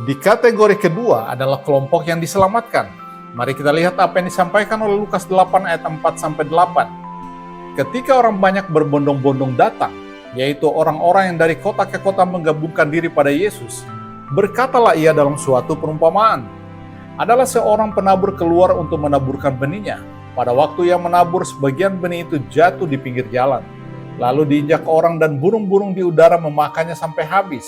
Di kategori kedua adalah kelompok yang diselamatkan. Mari kita lihat apa yang disampaikan oleh Lukas 8 ayat 4-8. Ketika orang banyak berbondong-bondong datang, yaitu orang-orang yang dari kota ke kota menggabungkan diri pada Yesus, berkatalah ia dalam suatu perumpamaan. Adalah seorang penabur keluar untuk menaburkan benihnya. Pada waktu ia menabur, sebagian benih itu jatuh di pinggir jalan. Lalu diinjak orang dan burung-burung di udara memakannya sampai habis.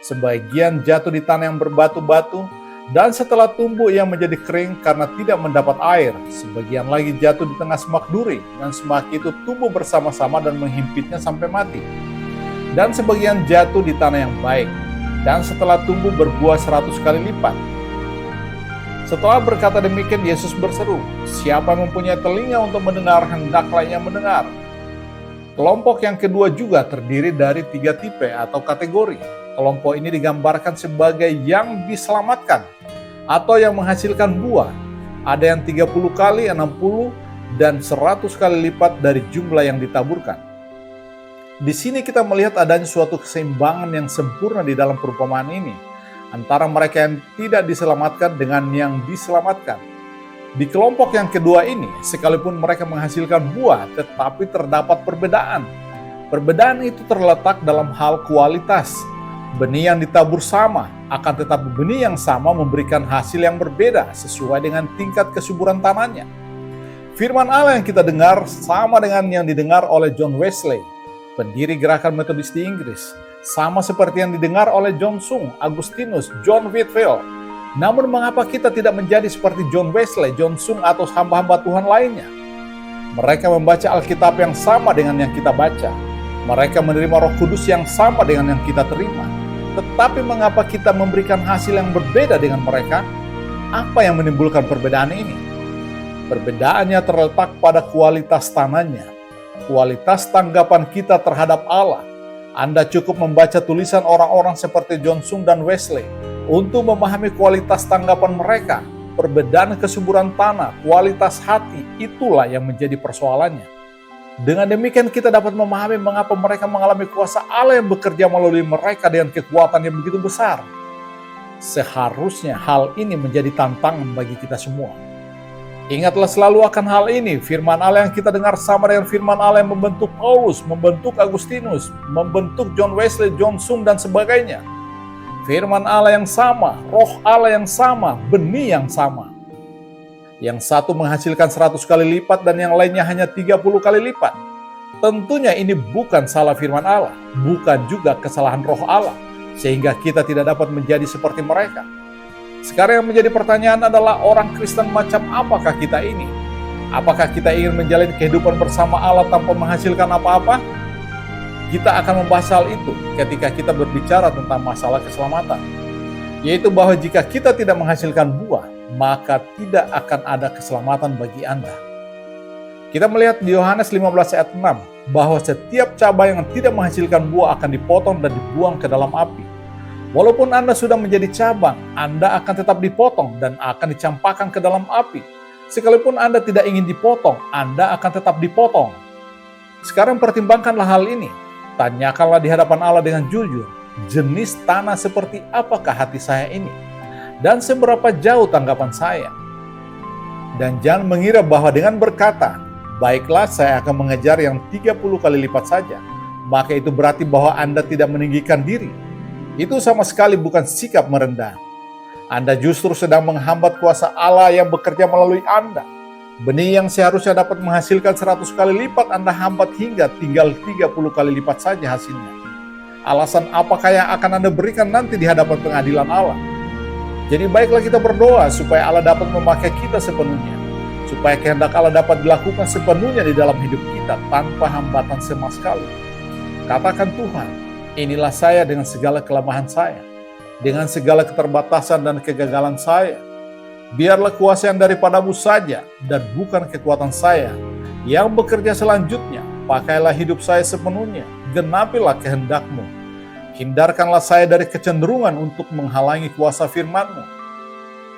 Sebagian jatuh di tanah yang berbatu-batu, dan setelah tumbuh ia menjadi kering karena tidak mendapat air. Sebagian lagi jatuh di tengah semak duri, dan semak itu tumbuh bersama-sama dan menghimpitnya sampai mati. Dan sebagian jatuh di tanah yang baik, dan setelah tumbuh berbuah 100 kali lipat. Setelah berkata demikian, Yesus berseru, "Siapa yang mempunyai telinga untuk mendengar, hendaklah ia mendengar." Kelompok yang kedua juga terdiri dari 3 tipe atau kategori. Kelompok ini digambarkan sebagai yang diselamatkan atau yang menghasilkan buah. Ada yang 30 kali, 60, dan 100 kali lipat dari jumlah yang ditaburkan. Di sini kita melihat adanya suatu keseimbangan yang sempurna di dalam perumpamaan ini antara mereka yang tidak diselamatkan dengan yang diselamatkan. Di kelompok yang kedua ini, sekalipun mereka menghasilkan buah, tetapi terdapat perbedaan. Perbedaan itu terletak dalam hal kualitas. Benih yang ditabur sama, akan tetapi benih yang sama memberikan hasil yang berbeda sesuai dengan tingkat kesuburan tanahnya. Firman Allah yang kita dengar sama dengan yang didengar oleh John Wesley, pendiri gerakan Metodis di Inggris, sama seperti yang didengar oleh John Sung, Agustinus, John Whitefield. Namun mengapa kita tidak menjadi seperti John Wesley, John Sung, atau hamba-hamba Tuhan lainnya? Mereka membaca Alkitab yang sama dengan yang kita baca. Mereka menerima Roh Kudus yang sama dengan yang kita terima. Tetapi mengapa kita memberikan hasil yang berbeda dengan mereka? Apa yang menimbulkan perbedaan ini? Perbedaannya terletak pada kualitas tanahnya, kualitas tanggapan kita terhadap Allah. Anda cukup membaca tulisan orang-orang seperti John Sung dan Wesley untuk memahami kualitas tanggapan mereka. Perbedaan kesuburan tanah, kualitas hati, itulah yang menjadi persoalannya. Dengan demikian kita dapat memahami mengapa mereka mengalami kuasa Allah yang bekerja melalui mereka dengan kekuatan yang begitu besar. Seharusnya hal ini menjadi tantangan bagi kita semua. Ingatlah selalu akan hal ini, firman Allah yang kita dengar sama dengan firman Allah yang membentuk Paulus, membentuk Agustinus, membentuk John Wesley, John Sung, dan sebagainya. Firman Allah yang sama, roh Allah yang sama, benih yang sama. Yang satu menghasilkan 100 kali lipat dan yang lainnya hanya 30 kali lipat. Tentunya ini bukan salah firman Allah, bukan juga kesalahan roh Allah, sehingga kita tidak dapat menjadi seperti mereka. Sekarang yang menjadi pertanyaan adalah orang Kristen macam apakah kita ini? Apakah kita ingin menjalani kehidupan bersama Allah tanpa menghasilkan apa-apa? Kita akan membahas hal itu ketika kita berbicara tentang masalah keselamatan. Yaitu bahwa jika kita tidak menghasilkan buah, maka tidak akan ada keselamatan bagi Anda. Kita melihat di Yohanes 15 ayat 6 bahwa setiap cabang yang tidak menghasilkan buah akan dipotong dan dibuang ke dalam api. Walaupun Anda sudah menjadi cabang, Anda akan tetap dipotong dan akan dicampakkan ke dalam api. Sekalipun Anda tidak ingin dipotong, Anda akan tetap dipotong. Sekarang pertimbangkanlah hal ini. Tanyakanlah di hadapan Allah dengan jujur, jenis tanah seperti apakah hati saya ini? Dan seberapa jauh tanggapan saya? Dan jangan mengira bahwa dengan berkata, "Baiklah, saya akan mengejar yang 30 kali lipat saja," maka itu berarti bahwa Anda tidak meninggikan diri. Itu sama sekali bukan sikap merendah. Anda justru sedang menghambat kuasa Allah yang bekerja melalui Anda. Benih yang seharusnya dapat menghasilkan 100 kali lipat Anda hambat hingga tinggal 30 kali lipat saja hasilnya. Alasan apakah yang akan Anda berikan nanti di hadapan pengadilan Allah? Jadi baiklah kita berdoa supaya Allah dapat memakai kita sepenuhnya. Supaya kehendak Allah dapat dilakukan sepenuhnya di dalam hidup kita tanpa hambatan sama sekali. Katakan, "Tuhan, inilah saya dengan segala kelemahan saya, dengan segala keterbatasan dan kegagalan saya. Biarlah kuasa yang daripadamu saja dan bukan kekuatan saya yang bekerja selanjutnya. Pakailah hidup saya sepenuhnya, genapilah kehendak-Mu. Hindarkanlah saya dari kecenderungan untuk menghalangi kuasa firman-Mu.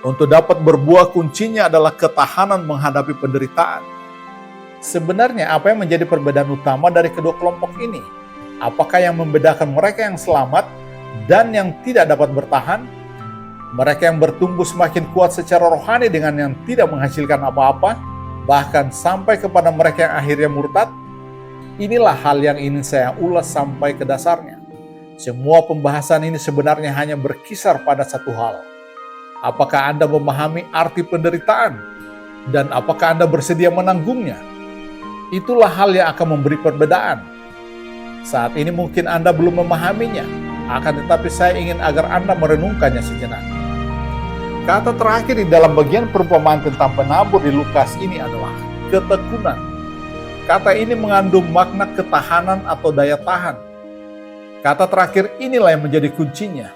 Untuk dapat berbuah kuncinya adalah ketahanan menghadapi penderitaan." Sebenarnya apa yang menjadi perbedaan utama dari kedua kelompok ini? Apakah yang membedakan mereka yang selamat dan yang tidak dapat bertahan? Mereka yang bertumbuh semakin kuat secara rohani dengan yang tidak menghasilkan apa-apa, bahkan sampai kepada mereka yang akhirnya murtad. Inilah hal yang ingin saya ulas sampai ke dasarnya. Semua pembahasan ini sebenarnya hanya berkisar pada satu hal. Apakah Anda memahami arti penderitaan? Dan apakah Anda bersedia menanggungnya? Itulah hal yang akan memberi perbedaan. Saat ini mungkin Anda belum memahaminya, akan tetapi saya ingin agar Anda merenungkannya sejenak. Kata terakhir di dalam bagian perumpamaan tentang penabur di Lukas ini adalah ketekunan. Kata ini mengandung makna ketahanan atau daya tahan. Kata terakhir inilah yang menjadi kuncinya.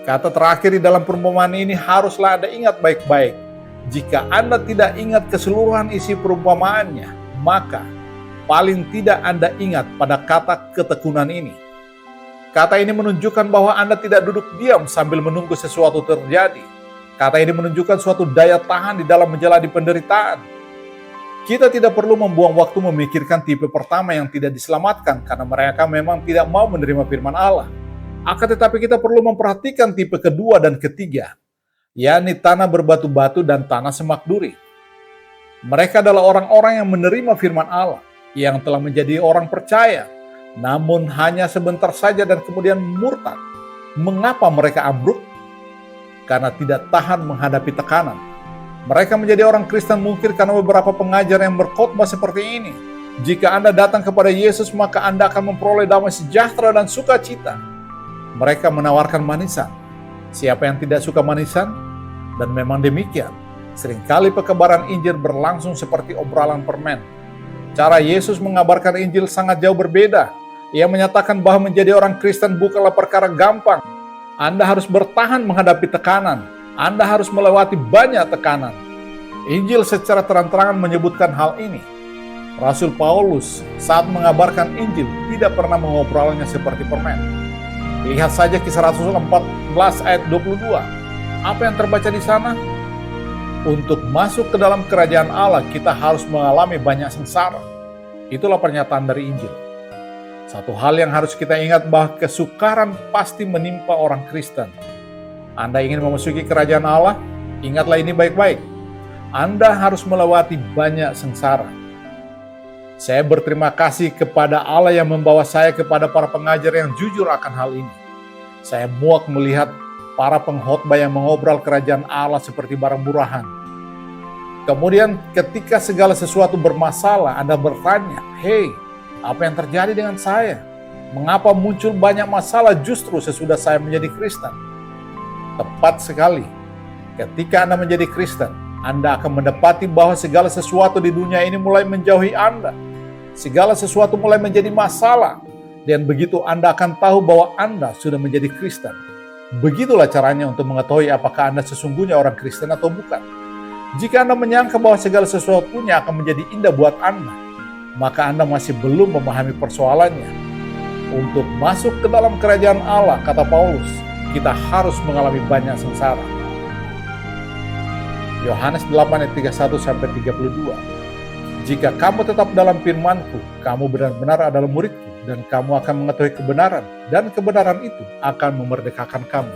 Kata terakhir di dalam perumpamaan ini haruslah Anda ingat baik-baik. Jika Anda tidak ingat keseluruhan isi perumpamaannya, maka paling tidak Anda ingat pada kata ketekunan ini. Kata ini menunjukkan bahwa Anda tidak duduk diam sambil menunggu sesuatu terjadi. Kata ini menunjukkan suatu daya tahan di dalam menjalani penderitaan. Kita tidak perlu membuang waktu memikirkan tipe pertama yang tidak diselamatkan karena mereka memang tidak mau menerima firman Allah. Akan tetapi kita perlu memperhatikan tipe kedua dan ketiga, yakni tanah berbatu-batu dan tanah semak duri. Mereka adalah orang-orang yang menerima firman Allah, yang telah menjadi orang percaya, namun hanya sebentar saja dan kemudian murtad. Mengapa mereka ambruk? Karena tidak tahan menghadapi tekanan. Mereka menjadi orang Kristen mungkin karena beberapa pengajar yang berkhotbah seperti ini. Jika Anda datang kepada Yesus, maka Anda akan memperoleh damai sejahtera dan sukacita. Mereka menawarkan manisan. Siapa yang tidak suka manisan? Dan memang demikian. Seringkali pekebaran Injil berlangsung seperti obrolan permen. Cara Yesus mengabarkan Injil sangat jauh berbeda. Ia menyatakan bahwa menjadi orang Kristen bukanlah perkara gampang. Anda harus bertahan menghadapi tekanan. Anda harus melewati banyak tekanan. Injil secara terang-terangan menyebutkan hal ini. Rasul Paulus saat mengabarkan Injil tidak pernah mengobrolnya seperti permen. Lihat saja Kisah Rasul 14 ayat 22. Apa yang terbaca di sana? Untuk masuk ke dalam kerajaan Allah, kita harus mengalami banyak sengsara. Itulah pernyataan dari Injil. Satu hal yang harus kita ingat bahwa kesukaran pasti menimpa orang Kristen. Anda ingin memasuki kerajaan Allah? Ingatlah ini baik-baik. Anda harus melewati banyak sengsara. Saya berterima kasih kepada Allah yang membawa saya kepada para pengajar yang jujur akan hal ini. Saya muak melihat para pengkhotbah yang mengobrol kerajaan Allah seperti barang murahan. Kemudian ketika segala sesuatu bermasalah, Anda bertanya, "Hei, apa yang terjadi dengan saya? Mengapa muncul banyak masalah justru sesudah saya menjadi Kristen?" Tepat sekali. Ketika Anda menjadi Kristen, Anda akan mendapati bahwa segala sesuatu di dunia ini mulai menjauhi Anda. Segala sesuatu mulai menjadi masalah. Dan begitu Anda akan tahu bahwa Anda sudah menjadi Kristen. Begitulah caranya untuk mengetahui apakah Anda sesungguhnya orang Kristen atau bukan. Jika Anda menyangka bahwa segala sesuatunya akan menjadi indah buat Anda, maka Anda masih belum memahami persoalannya. Untuk masuk ke dalam kerajaan Allah, kata Paulus, kita harus mengalami banyak sengsara. Yohanes 8 ayat 31-32. Jika kamu tetap dalam firman-Ku, kamu benar-benar adalah murid-Ku, dan kamu akan mengetahui kebenaran, dan kebenaran itu akan memerdekakan kamu.